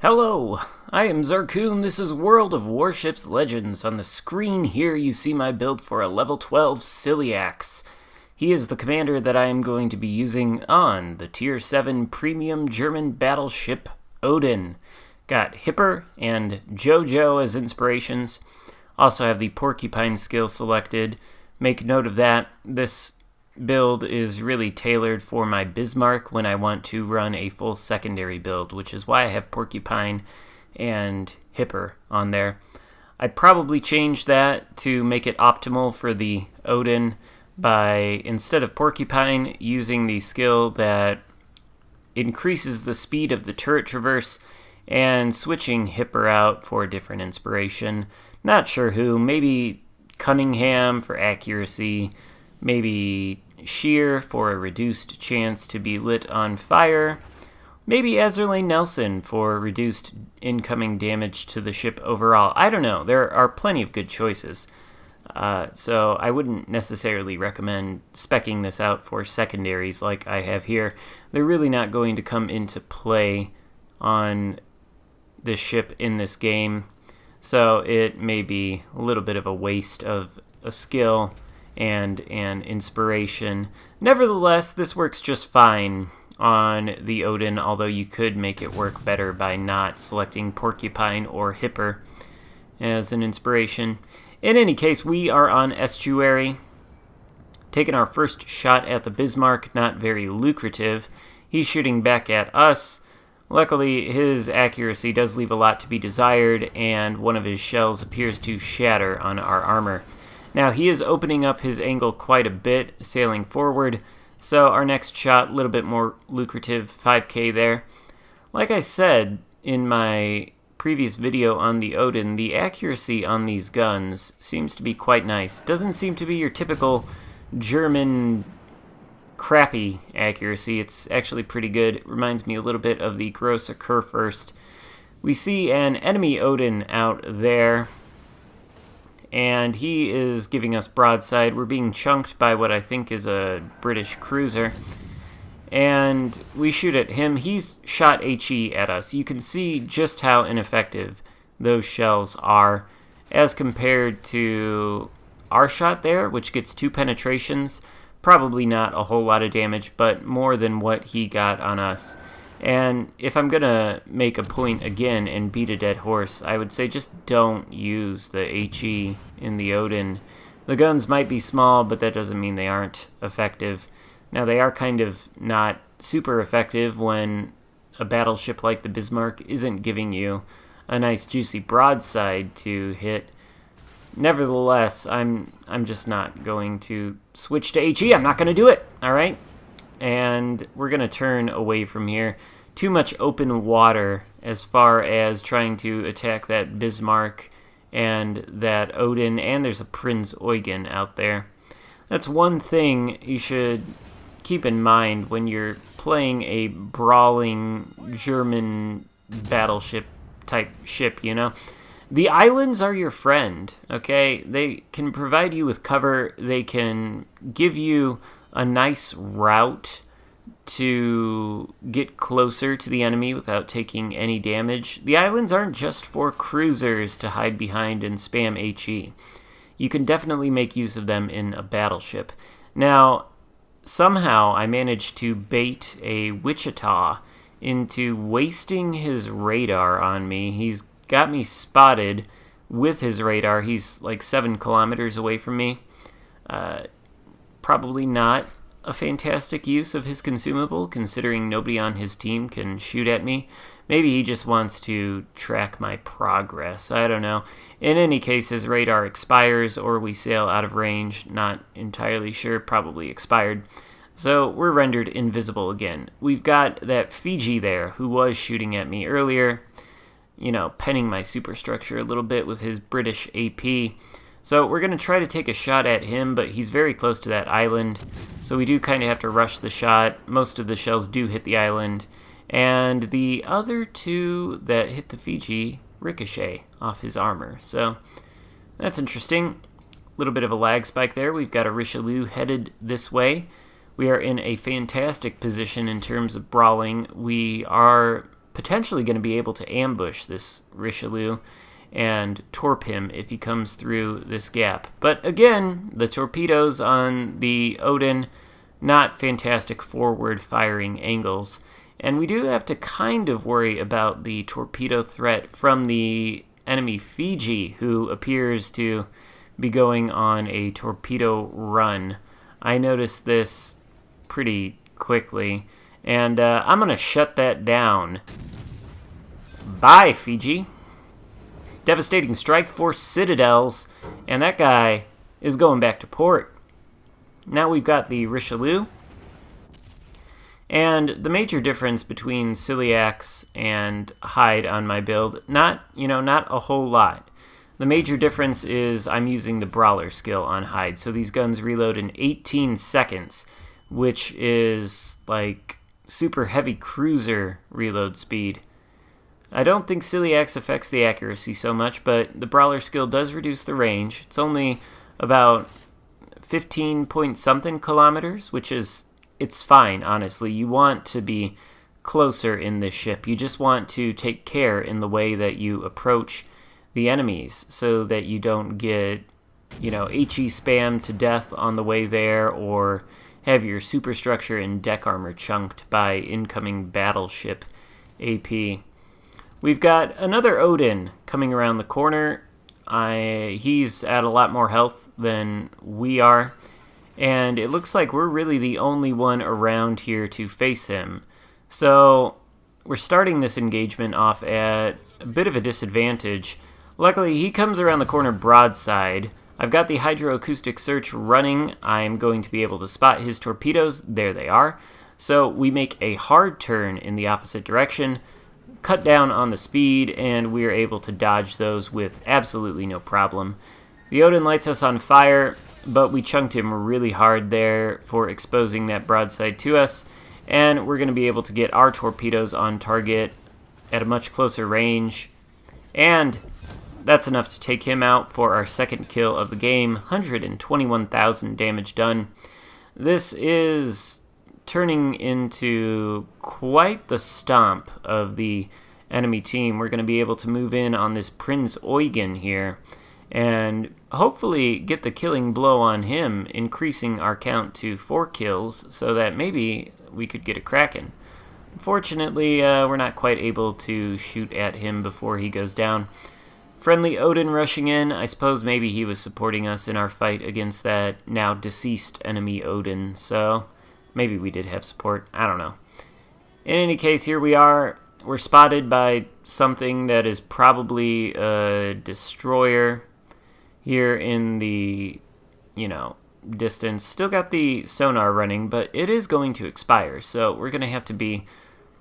Hello, I am Xarkun. This is World of Warships Legends. On the screen here you see my build for a level 12 Ciliax. He is the commander that I am going to be using on the Tier 7 premium German battleship Odin. Got Hipper and Jojo as inspirations. Also have the Porcupine skill selected. Make note of that. This build is really tailored for my Bismarck when I want to run a full secondary build, which is why I have Porcupine and Hipper on there. I'd probably change that to make it optimal for the Odin by, instead of Porcupine, using the skill that increases the speed of the turret traverse and switching Hipper out for a different inspiration. Not sure who, maybe Cunningham for accuracy, maybe Sheer for a reduced chance to be lit on fire, maybe Azerlane Nelson for reduced incoming damage to the ship overall. I don't know. There are plenty of good choices. So I wouldn't necessarily recommend speccing this out for secondaries like I have here. They're really not going to come into play on this ship in this game. So it may be a little bit of a waste of a skill and an inspiration. Nevertheless, this works just fine on the Odin, although you could make it work better by not selecting Porcupine or Hipper as an inspiration. In any case, we are on Estuary, taking our first shot at the Bismarck, not very lucrative. He's shooting back at us. Luckily, his accuracy does leave a lot to be desired, and one of his shells appears to shatter on our armor. Now, he is opening up his angle quite a bit, sailing forward, so our next shot, a little bit more lucrative, 5k there. Like I said in my previous video on the Odin, the accuracy on these guns seems to be quite nice. Doesn't seem to be your typical German crappy accuracy. It's actually pretty good. It reminds me a little bit of the Grosse Kurfürst. We see an enemy Odin out there, and he is giving us broadside. We're being chunked by what I think is a British cruiser, and we shoot at him. He's shot HE at us. You can see just how ineffective those shells are as compared to our shot there, which gets 2 penetrations. Probably not a whole lot of damage, but more than what he got on us. And if I'm going to make a point again and beat a dead horse, I would say just don't use the HE in the Odin. The guns might be small, but that doesn't mean they aren't effective. Now, they are kind of not super effective when a battleship like the Bismarck isn't giving you a nice juicy broadside to hit. Nevertheless, I'm just not going to switch to HE. I'm not going to do it, all right? And we're going to turn away from here. Too much open water as far as trying to attack that Bismarck and that Odin, and there's a Prinz Eugen out there. That's one thing you should keep in mind when you're playing a brawling German battleship type ship, you know? The islands are your friend, okay? They can provide you with cover. They can give you a nice route to get closer to the enemy without taking any damage. The islands aren't just for cruisers to hide behind and spam HE. You can definitely make use of them in a battleship. Now, somehow I managed to bait a Wichita into wasting his radar on me. He's got me spotted with his radar. He's like 7 kilometers away from me. Probably not a fantastic use of his consumable, considering nobody on his team can shoot at me. Maybe he just wants to track my progress. I don't know. In any case, his radar expires or we sail out of range. Not entirely sure. Probably expired. So we're rendered invisible again. We've got that Fiji there who was shooting at me earlier, you know, penning my superstructure a little bit with his British AP. So we're going to try to take a shot at him, but he's very close to that island, so we do kind of have to rush the shot. Most of the shells do hit the island, and the other 2 that hit the Fiji ricochet off his armor. So that's interesting. A little bit of a lag spike there. We've got a Richelieu headed this way. We are in a fantastic position in terms of brawling. We are potentially going to be able to ambush this Richelieu and torp him if he comes through this gap. But again, the torpedoes on the Odin, not fantastic forward firing angles. And we do have to kind of worry about the torpedo threat from the enemy Fiji, who appears to be going on a torpedo run. I noticed this pretty quickly, and I'm going to shut that down. Bye, Fiji. Devastating strike for citadels, and that guy is going back to port. Now we've got the Richelieu, and the major difference between Ciliax and Hyde on my build, not a whole lot. The major difference is I'm using the Brawler skill on Hyde, so these guns reload in 18 seconds, which is like super heavy cruiser reload speed. I don't think Ciliax affects the accuracy so much, but the Brawler skill does reduce the range. It's only about 15 point something kilometers, which is, it's fine, honestly. You want to be closer in this ship. You just want to take care in the way that you approach the enemies so that you don't get, HE spam to death on the way there, or have your superstructure and deck armor chunked by incoming battleship AP. We've got another Odin coming around the corner. He's at a lot more health than we are, and it looks like we're really the only one around here to face him. So we're starting this engagement off at a bit of a disadvantage. Luckily, he comes around the corner broadside. I've got the hydroacoustic search running. I'm going to be able to spot his torpedoes. There they are. So we make a hard turn in the opposite direction, cut down on the speed, and we are able to dodge those with absolutely no problem. The Odin lights us on fire, but we chunked him really hard there for exposing that broadside to us, and we're going to be able to get our torpedoes on target at a much closer range, and that's enough to take him out for our second kill of the game. 121,000 damage done. This is turning into quite the stomp of the enemy team. We're going to be able to move in on this Prince Eugen here and hopefully get the killing blow on him, increasing our count to 4 kills so that maybe we could get a Kraken. Unfortunately, we're not quite able to shoot at him before he goes down. Friendly Odin rushing in. I suppose maybe he was supporting us in our fight against that now deceased enemy Odin, so maybe we did have support. I don't know. In any case, here we are. We're spotted by something that is probably a destroyer here in the, distance. Still got the sonar running, but it is going to expire, so we're going to have to be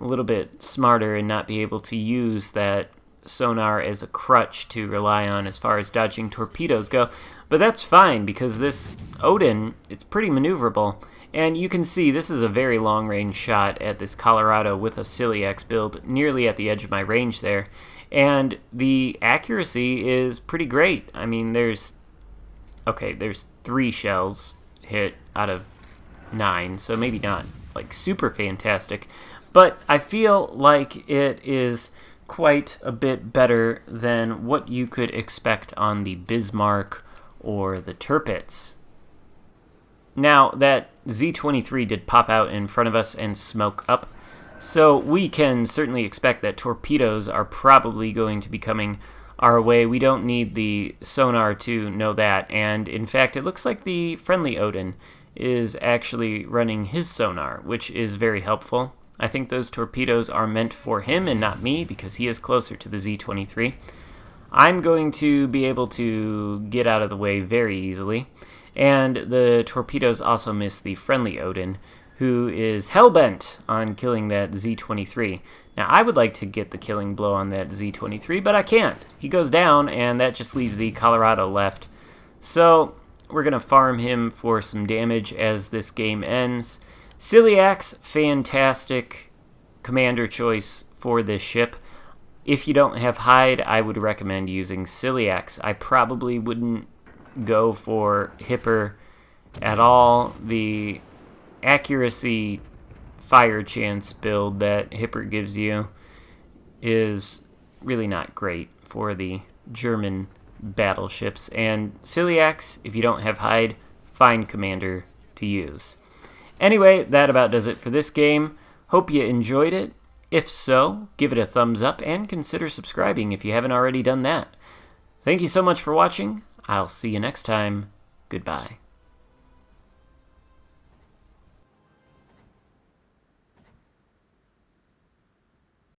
a little bit smarter and not be able to use that sonar as a crutch to rely on as far as dodging torpedoes go. But that's fine, because this Odin, it's pretty maneuverable. And you can see this is a very long-range shot at this Colorado with a Ciliax build nearly at the edge of my range there. And the accuracy is pretty great. I mean, there's 3 shells hit out of 9, so maybe not like super fantastic. But I feel like it is quite a bit better than what you could expect on the Bismarck or the Tirpitz. Now, that Z-23 did pop out in front of us and smoke up, so we can certainly expect that torpedoes are probably going to be coming our way. We don't need the sonar to know that, and in fact, it looks like the friendly Odin is actually running his sonar, which is very helpful. I think those torpedoes are meant for him and not me, because he is closer to the Z-23. I'm going to be able to get out of the way very easily. And the torpedoes also miss the friendly Odin, who is hellbent on killing that Z-23. Now, I would like to get the killing blow on that Z-23, but I can't. He goes down, and that just leaves the Colorado left. So, we're going to farm him for some damage as this game ends. Ciliax, fantastic commander choice for this ship. If you don't have Hyde, I would recommend using Ciliax. I probably wouldn't go for Hipper at all. The accuracy fire chance build that Hipper gives you is really not great for the German battleships. And Ciliax, if you don't have hide, fine commander to use. Anyway, that about does it for this game. Hope you enjoyed it. If so, give it a thumbs up and consider subscribing if you haven't already done that. Thank you so much for watching. I'll see you next time. Goodbye.